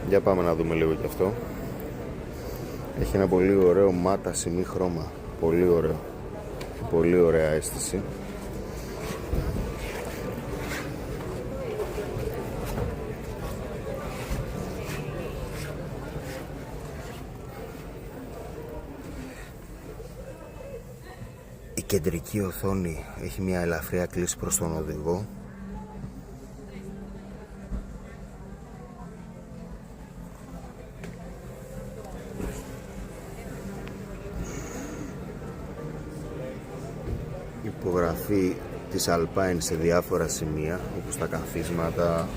Για πάμε να δούμε λίγο κι αυτό. Έχει ένα πολύ ωραίο μάτα σημεί χρώμα. Πολύ ωραίο. Πολύ ωραία αίσθηση. Η κεντρική οθόνη έχει μια ελαφριά κλίση προς τον οδηγό. Υπογραφή της Alpine σε διάφορα σημεία, όπως τα καθίσματα,